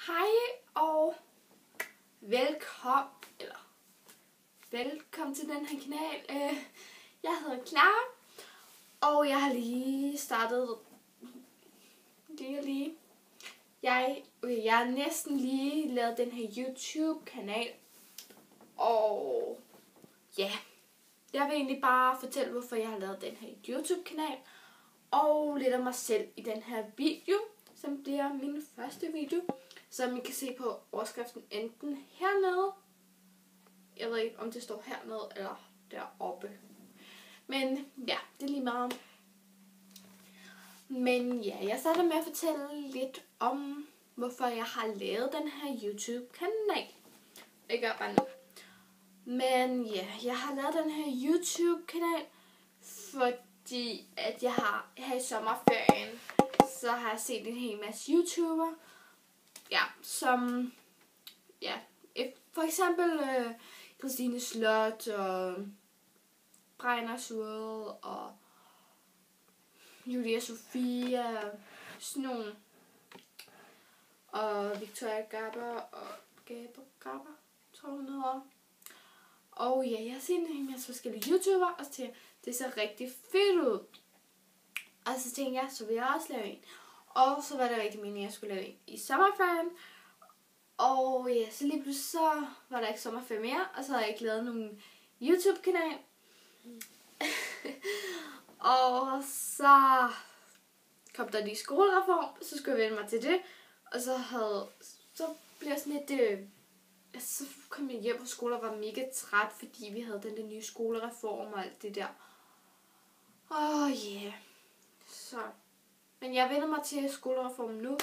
Hej og velkommen til den her kanal. Jeg hedder Clara, og jeg har lige startet. Jeg har næsten lige lavet den her YouTube-kanal, og ja, jeg vil egentlig bare fortælle, hvorfor jeg har lavet den her YouTube-kanal, og lidt om mig selv i den her video, som bliver min første video, som I kan se på overskriften enten hernede, jeg ved ikke om det står hernede eller deroppe, men ja, det er lige meget. Men ja, jeg starter med at fortælle lidt om, hvorfor jeg har lavet den her YouTube-kanal. Jeg gør bare nu. Men ja, jeg har lavet den her YouTube-kanal, fordi at jeg har her i sommerferien, så har jeg set en hel masse YouTuber, ja, som, ja, for eksempel Christine Slot og Breiners World og Julia Sofia, sådan nogle, og Victoria Garber og Garber, tror hun hedder. Og ja, jeg har set en hel masse forskellige YouTuber, og så tænkte jeg, det ser rigtig fedt ud. Og så tænkte jeg, så vil jeg også lave en. Og så var det rigtig meningen, at jeg skulle lave en i sommerferien. Og ja, så lige pludselig så var der ikke sommerferie mere, og så havde jeg ikke lavet nogen YouTube-kanal. Og så kom der lige skolereform, så skulle jeg vende mig til det. Og så blev jeg sådan lidt, så kom jeg hjem fra skole og var mega træt, fordi vi havde den der nye skolereform og alt det der. Yeah. Så. Men jeg vender mig til skolereformen nu,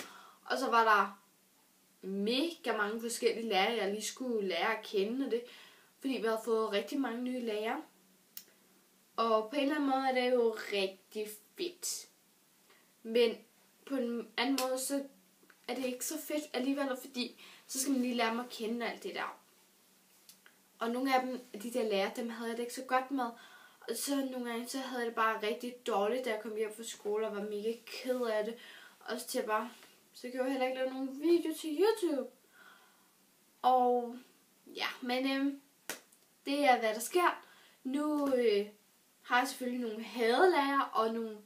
og så var der mega mange forskellige lærere, jeg lige skulle lære at kende, og det, fordi vi havde fået rigtig mange nye lærere. Og på en eller anden måde er det jo rigtig fedt. Men på en anden måde, så er det ikke så fedt alligevel, fordi så skal man lige lære mig at kende alt det der. Og nogle af dem, de der lærere, dem havde jeg det ikke så godt med. Og så nogle gange, så havde jeg det bare rigtig dårligt, da jeg kom hjem fra skole og var mega ked af det. Og så til bare, så kan jeg heller ikke lave nogen video til YouTube. Og ja, men det er hvad der sker. Nu har jeg selvfølgelig nogle hadelærer og nogle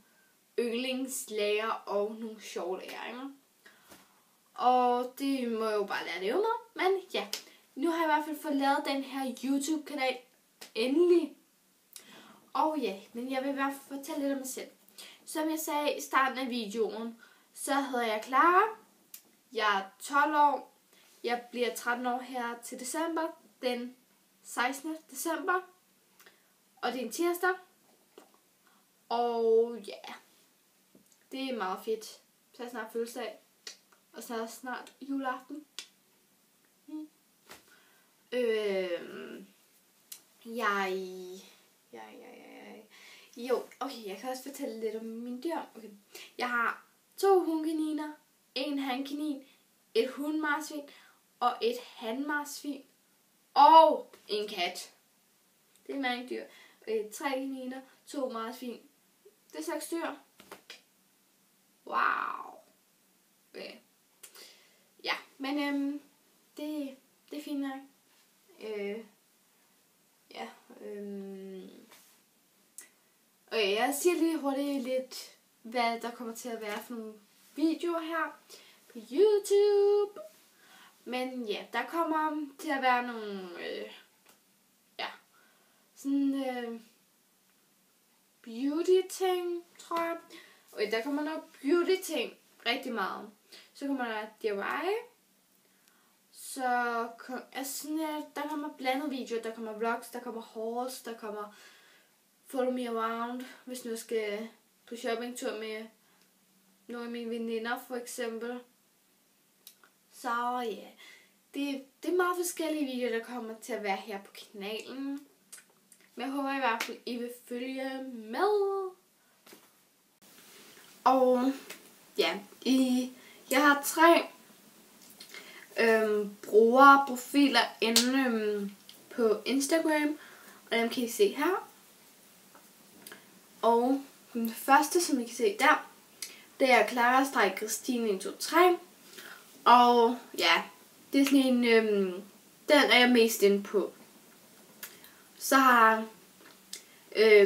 yndlingslærer og nogle sjove lærer. Og det må jeg jo bare lære det med. Men ja, nu har jeg i hvert fald fået lavet den her YouTube-kanal endelig. Og ja, men jeg vil i hvert fald fortælle lidt om mig selv. Som jeg sagde i starten af videoen, så hedder jeg Clara. Jeg er 12 år. Jeg bliver 13 år her til december. Den 16. december. Og det er en tirsdag. Og ja, det er meget fedt. Så er snart fødselsdag. Og så er snart juleaften. Jo, okay, jeg kan også fortælle lidt om mine dyr. Okay. Jeg har 2 hunkaniner, 1 hankanin, et hunmarsvin og et hanmarsvin og en kat. Det er mange dyr. 3 kaniner, 2 marsvin. Det er 6 dyr. Wow. Okay. Ja, men det er fint nok. Okay, jeg siger lige hurtigt lidt, hvad der kommer til at være for nogle videoer her på YouTube. Men ja, der kommer til at være nogle, beauty ting, tror jeg. Okay, der kommer nok beauty ting rigtig meget. Så kommer der DIY. Så der kommer blandet videoer, der kommer vlogs, der kommer hauls, der kommer follow me around, hvis nu jeg skal på shoppingtur med nogle af mine veninder for eksempel. Så ja, det er meget forskellige videoer, der kommer til at være her på kanalen. Men jeg håber i hvert fald, I vil følge med. Og ja, jeg har 3 brugerprofiler inde på Instagram, og dem kan I se her. Og den første, som I kan se der, det er Clara-Christine 123, Og ja, det er sådan en, den er jeg mest inde på. Så har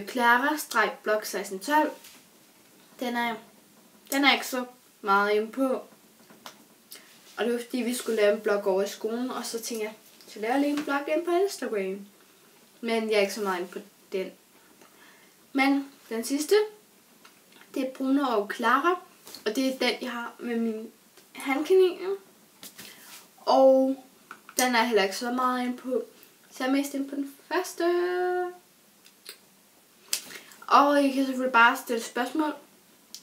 Clara-blog 1612. Den er ikke så meget inde på. Og det var fordi, vi skulle lave en blog over i skolen, og så tænkte jeg, så laver jeg lige en blog ind på Instagram. Men jeg er ikke så meget inde på den. Men den sidste, det er Bruno og Clara, og det er den, jeg har med min handkaniner. Og den er heller ikke så meget inde på, så jeg er mest inde på den første. Og I kan selvfølgelig bare stille spørgsmål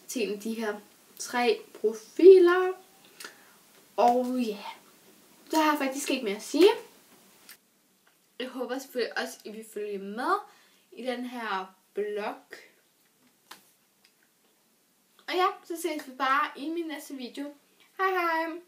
til en af de her 3 profiler. Og ja, så har jeg faktisk ikke mere at sige. Jeg håber selvfølgelig også, at I vil følge med i den her blog. Og ja, så ses vi bare i min næste video. Hej hej!